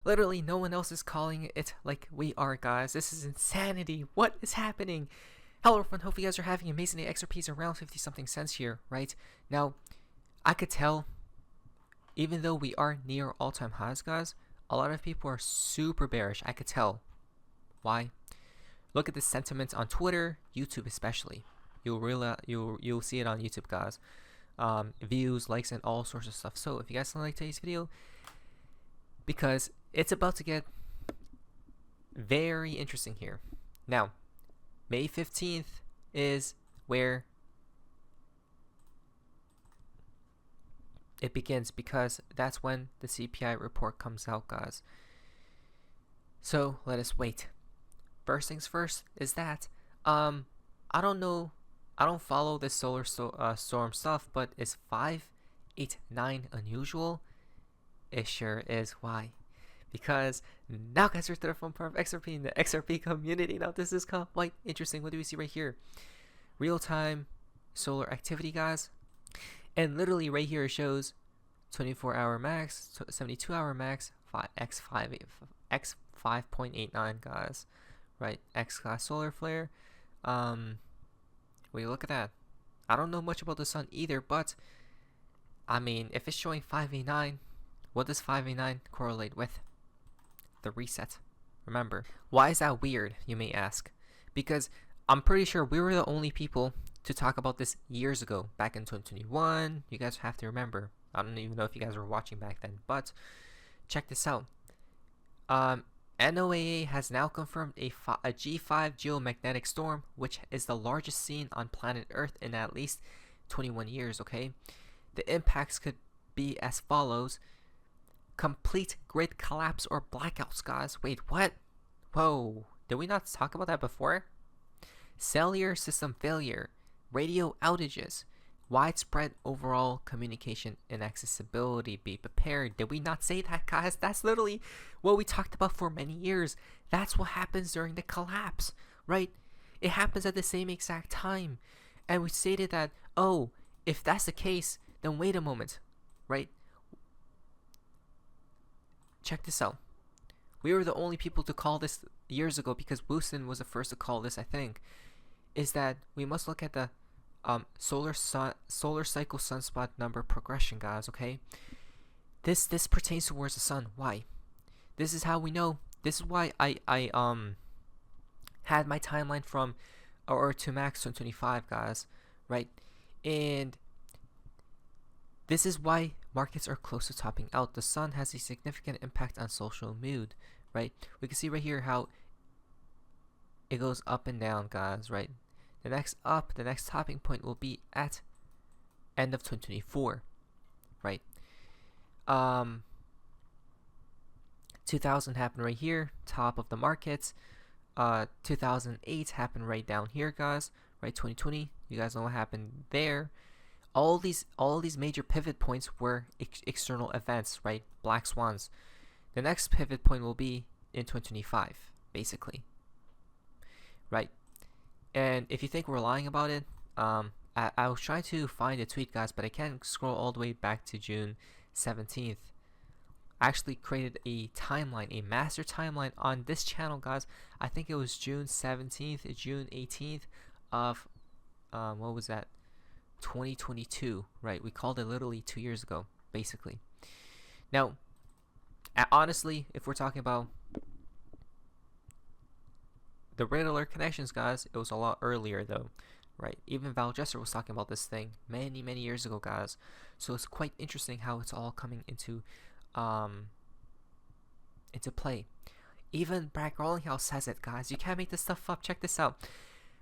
Literally, no one else is calling it like we are, guys. This is insanity. What is happening? Hello, everyone. Hope you guys are having an amazing day. XRP is around 50 something cents here, right? Now, I could tell, even though we are near all-time highs, guys, a lot of people are super bearish. I could tell. Why? Look at the sentiment on Twitter, YouTube especially. You'll see it on YouTube, guys. Views, likes, and all sorts of stuff. So if you guys don't like today's video, because it's about to get very interesting here. Now, May 15th is where it begins, because that's when the CPI report comes out, guys. So let us wait. First things first is that I don't know, I don't follow this solar storm stuff, but is 589 unusual? It sure is. Why? Because now, guys, we're to the front part of XRP in the XRP community. Now this is quite interesting. What do we see right here? Real-time solar activity, guys, and literally right here it shows 24-hour max, 72-hour max, x5.89, guys. Right, X class solar flare. Wait, look at that. I don't know much about the sun either, but I mean, if it's showing 589, what does 589 correlate with? The reset. Remember, why is that weird, you may ask? Because I'm pretty sure we were the only people to talk about this years ago, back in 2021. You guys have to remember. I don't even know if you guys were watching back then, but check this out. NOAA has now confirmed a G5 geomagnetic storm, which is the largest seen on planet Earth in at least 21 years, okay? The impacts could be as follows. Complete grid collapse or blackouts, guys. Wait, what? Whoa, did we not talk about that before? Cellular system failure, radio outages, widespread overall communication inaccessibility. Be prepared. Did we not say that, guys? That's literally what we talked about for many years. That's what happens during the collapse, right? It happens at the same exact time. And we stated that, oh, if that's the case, then wait a moment, right? Check this out. We were the only people to call this years ago, because Woosten was the first to call this, I think, is that we must look at the solar cycle sunspot number progression, guys. Okay, this pertains towards the sun. Why? This is how we know. This is why I had my timeline from or to max 2025, guys, right? And this is why markets are close to topping out. The sun has a significant impact on social mood, right? We can see right here how it goes up and down, guys, right? The next topping point will be at end of 2024, right? 2000 happened right here, top of the markets. 2008 happened right down here, guys, right? 2020, you guys know what happened there. All these major pivot points were external events, right? Black swans. The next pivot point will be in 2025, basically, right? And if you think we're lying about it, I was trying to find a tweet, guys, but I can't scroll all the way back to June 17th. I actually created a timeline, a master timeline on this channel, guys. I think it was June 17th, June 18th of, what was that? 2022, right? We called it literally 2 years ago, basically. Now, honestly, if we're talking about the red alert connections, guys, it was a lot earlier though, right? Even Val Jesser was talking about this thing many years ago, guys. So it's quite interesting how it's all coming into play. Even Brad Garlinghouse says it, guys. You can't make this stuff up. Check this out.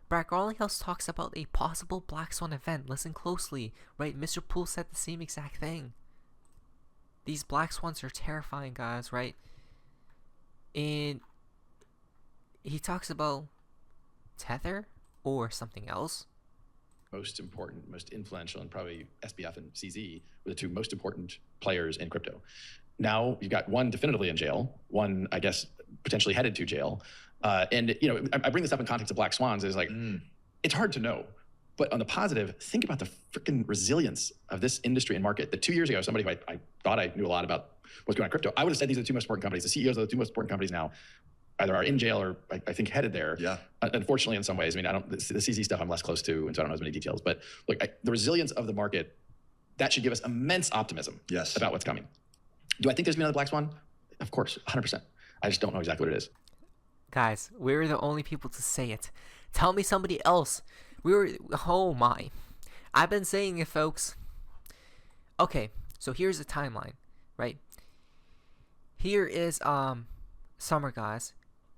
Brad Garlinghouse talks about a possible black swan event. Listen closely, right? Mr. Poole said the same exact thing. These black swans are terrifying, guys, right? And he talks about Tether or something else. Most important, most influential, and probably SBF and CZ were the two most important players in crypto. Now you've got one definitively in jail, one, I guess, potentially headed to jail. And, you know, I bring this up in context of black swans is like, it's hard to know. But on the positive, think about the freaking resilience of this industry and market. That 2 years ago, somebody who I thought I knew a lot about what's going on in crypto, I would have said these are the two most important companies. The CEOs of the two most important companies now either are in jail or I think headed there. Yeah. Unfortunately, in some ways, I mean, the CZ stuff I'm less close to, and so I don't know as many details. But look, the resilience of the market, that should give us immense optimism about what's coming. Do I think there's been another black swan? Of course, 100%. I just don't know exactly what it is. Guys, we're the only people to say it. Tell me somebody else. Oh my. I've been saying it, folks. Okay, so here's the timeline, right? Here is summer, guys.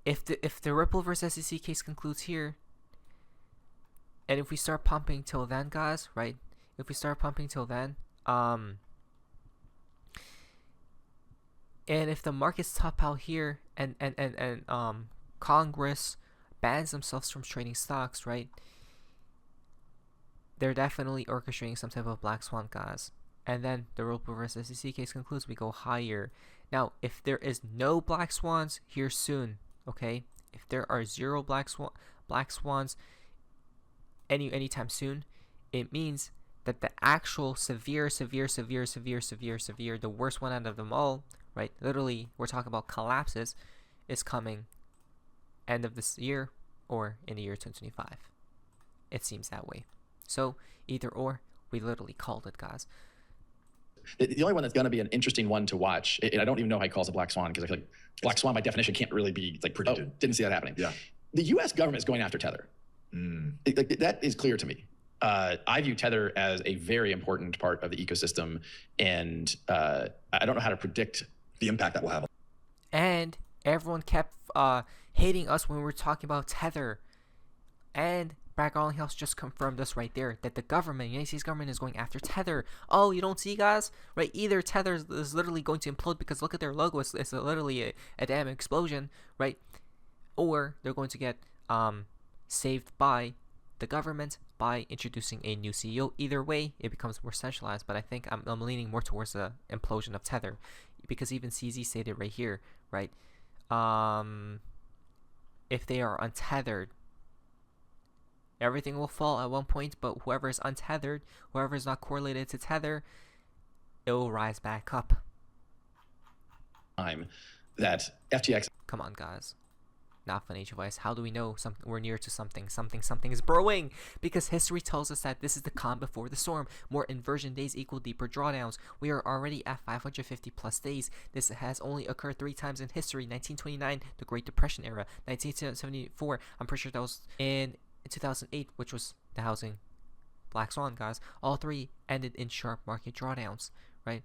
If the Ripple versus SEC case concludes here, and if we start pumping till then, guys, right? If we start pumping till then, and if the markets top out here, and Congress bans themselves from trading stocks, right? They're definitely orchestrating some type of black swan, guys. And then the Ripple versus SEC case concludes, we go higher. Now, if there is no black swans here soon, okay? If there are zero black swans anytime soon, it means that the actual severe, the worst one out of them all, right? Literally, we're talking about collapses, is coming end of this year or in the year 2025. It seems that way. So either or, we literally called it, guys. The only one that's going to be an interesting one to watch, and I don't even know how he calls it black swan, because I feel like black swan by definition can't really be like predicted. Oh, didn't see that happening. Yeah. The U.S. government is going after Tether. That is clear to me. I view Tether as a very important part of the ecosystem, and I don't know how to predict the impact that will have. And everyone kept hating us when we were talking about Tether, and Brad Garlinghouse just confirmed this right there, that the government, United States government, is going after Tether. Oh, you don't see, guys? Right? Either Tether is literally going to implode because look at their logo. It's literally a damn explosion, right? Or they're going to get saved by the government by introducing a new CEO. Either way, it becomes more centralized, but I think I'm leaning more towards the implosion of Tether, because even CZ stated right here, right? If they are untethered, everything will fall at one point, but whoever is untethered, whoever is not correlated to Tether, it will rise back up. Time that FTX. Come on, guys. Not financial advice. How do we know we're near to something? Something is brewing, because history tells us that this is the calm before the storm. More inversion days equal deeper drawdowns. We are already at 550 plus days. This has only occurred 3 times in history: 1929, the Great Depression era; 1974, I'm pretty sure that was in 2008, which was the housing black swan, guys. All 3 ended in sharp market drawdowns, right?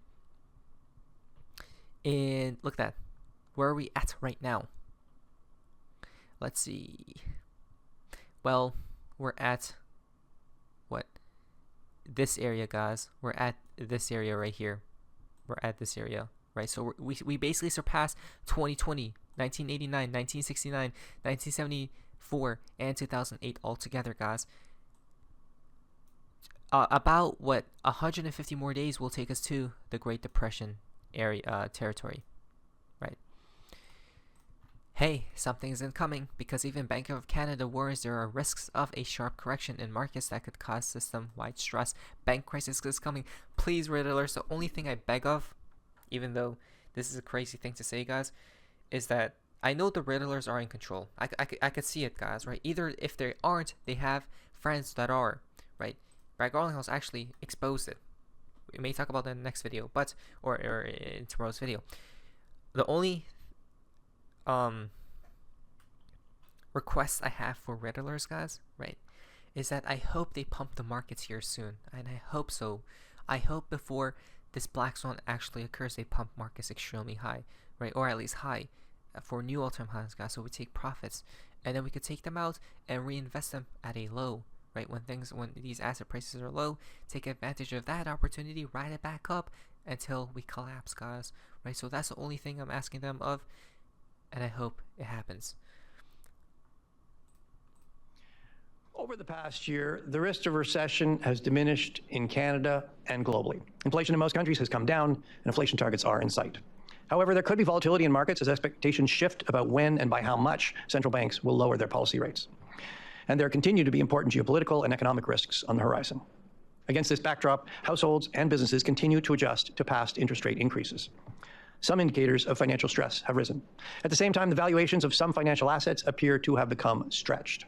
And look at that. Where are we at right now? Let's see. Well, we're at what? This area, guys. We're at this area right here. We're at this area, right? So we basically surpassed 2020, 1989, 1969, 1974, and 2008 altogether, guys. About what, 150 more days will take us to the Great Depression area territory, right? Hey, something isn't coming, because even Bank of Canada worries there are risks of a sharp correction in markets that could cause system-wide stress. Bank crisis is coming. Please, Redditors, the only thing I beg of, even though this is a crazy thing to say, guys, is that I know the Redditors are in control. I could see it, guys, right? Either if they aren't, they have friends that are, right? Brad Garlinghouse actually exposed it. We may talk about that in the next video, but or in tomorrow's video. The only requests I have for Redditors, guys, right, is that I hope they pump the markets here soon, and I hope so. I hope before this black swan actually occurs, they pump markets extremely high, right, or at least high, for new all-time highs, guys, so we take profits, and then we could take them out and reinvest them at a low, right? When these asset prices are low, take advantage of that opportunity, ride it back up until we collapse, guys, right? So that's the only thing I'm asking them of, and I hope it happens. Over the past year, the risk of recession has diminished in Canada and globally. Inflation in most countries has come down, and inflation targets are in sight. However, there could be volatility in markets as expectations shift about when and by how much central banks will lower their policy rates. And there continue to be important geopolitical and economic risks on the horizon. Against this backdrop, households and businesses continue to adjust to past interest rate increases. some indicators of financial stress have risen. At the same time, the valuations of some financial assets appear to have become stretched.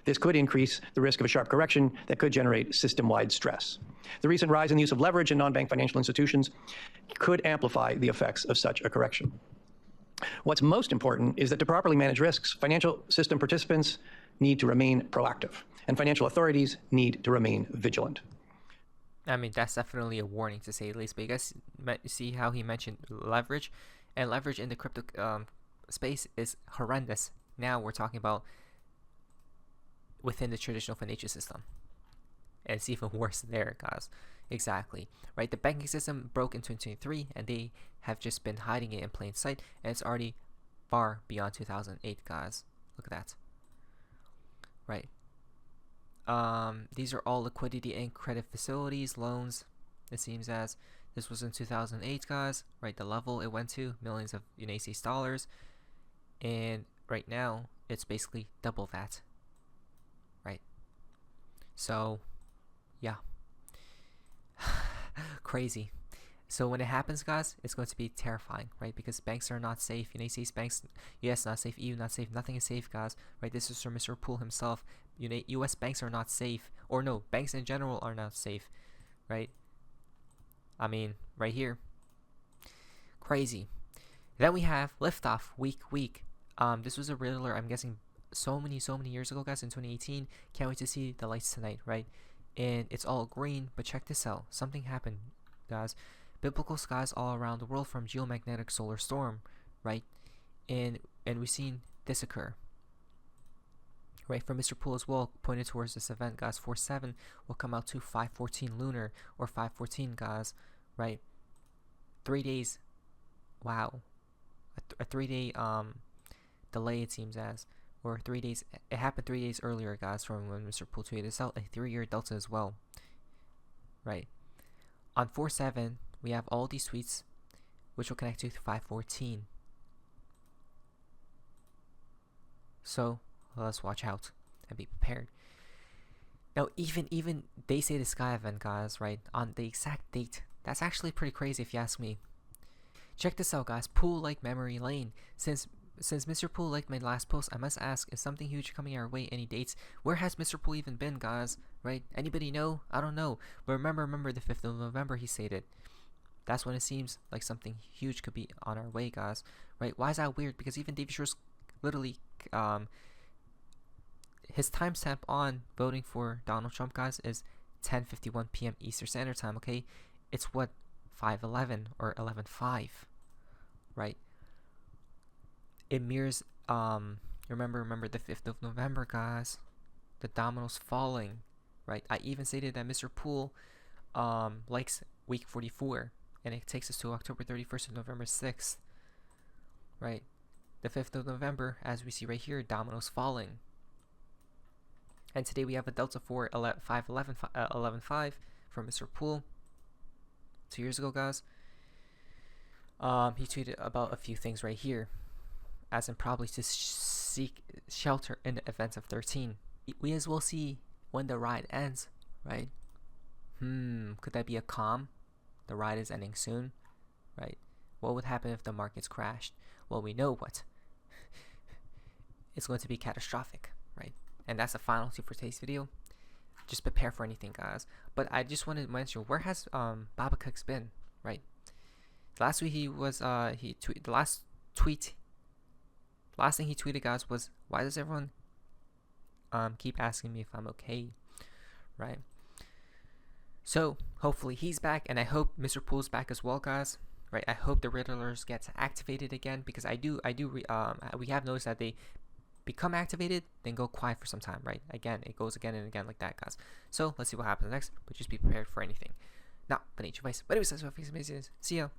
This could increase the risk of a sharp correction that could generate system-wide stress. The recent rise in the use of leverage in non-bank financial institutions could amplify the effects of such a correction. What's most important is that to properly manage risks, financial system participants need to remain proactive, and financial authorities need to remain vigilant. I mean, that's definitely a warning, to say the least. But you guys see how he mentioned leverage, and leverage in the crypto space is horrendous. Now we're talking about within the traditional financial system, and it's even worse there, guys. Exactly, right? The banking system broke in 2023, and they have just been hiding it in plain sight, and it's already far beyond 2008, guys. Look at that. Right. These are all liquidity and credit facilities, loans. It seems as this was in 2008, guys. Right, the level it went to, millions of United States dollars, and right now it's basically double that. Right. So, yeah. Crazy. So when it happens, guys, it's going to be terrifying, right? Because banks are not safe. United States banks, US not safe, EU not safe, nothing is safe, guys, right? This is from Mr. Poole himself. US banks are not safe, or no, banks in general are not safe, right? I mean, right here. Crazy. Then we have Liftoff, week. This was a riddler, I'm guessing, so many years ago, guys, in 2018. Can't wait to see the lights tonight, right? And it's all green, but check this out. Something happened, guys. Biblical skies all around the world from geomagnetic solar storm, right? And we've seen this occur, right? From Mr. Poole as well, pointed towards this event, guys. 4/7 will come out to 5/14 lunar, or 5/14, guys, right? 3 days. Wow, a 3-day delay, it seems as, or 3 days. It happened 3 days earlier, guys, from when Mr. Poole tweeted this out. A 3-year delta as well, right? On 4/7, we have all these tweets, which will connect to 5/14. So let's watch out and be prepared. Now, even they say the sky event, guys, right, on the exact date. That's actually pretty crazy if you ask me. Check this out, guys. Poole like memory lane. Since Mr. Poole liked my last post, I must ask, is something huge coming our way? Any dates? Where has Mr. Poole even been, guys? Right? Anybody know? I don't know. But remember the 5th of November he stated. That's when it seems like something huge could be on our way, guys. Right? Why is that weird? Because even David Schwartz literally, his timestamp on voting for Donald Trump, guys, is 10:51 p.m. Eastern Standard Time, okay? It's what, 5:11 or 11:05, right? It mirrors, remember the 5th of November, guys. The dominoes falling, right? I even stated that Mr. Poole likes week 44, and it takes us to October 31st and November 6th, right? The 5th of November, as we see right here, dominoes falling. And today we have a delta for 5:11 from Mr. Poole. 2 years ago, guys. He tweeted about a few things right here, as in probably to seek shelter in the event of 13. We as well see when the ride ends, right? Could that be a calm? The ride is ending soon, right? What would happen if the markets crashed? Well, we know what. It's going to be catastrophic, right? And that's the final tip for today's video. Just prepare for anything, guys. But I just wanted to mention, where has Baba Cooks been, right? Last week he was the last thing he tweeted, guys, was, why does everyone keep asking me if I'm okay, right? So hopefully he's back, and I hope Mr. Poole's back as well, guys, right? I hope the Riddlers gets activated again, because we have noticed that they become activated, then go quiet for some time, right? Again, it goes again and again like that, guys. So let's see what happens next, but just be prepared for anything. Now, financial advice. But anyways, that's what I'm see ya.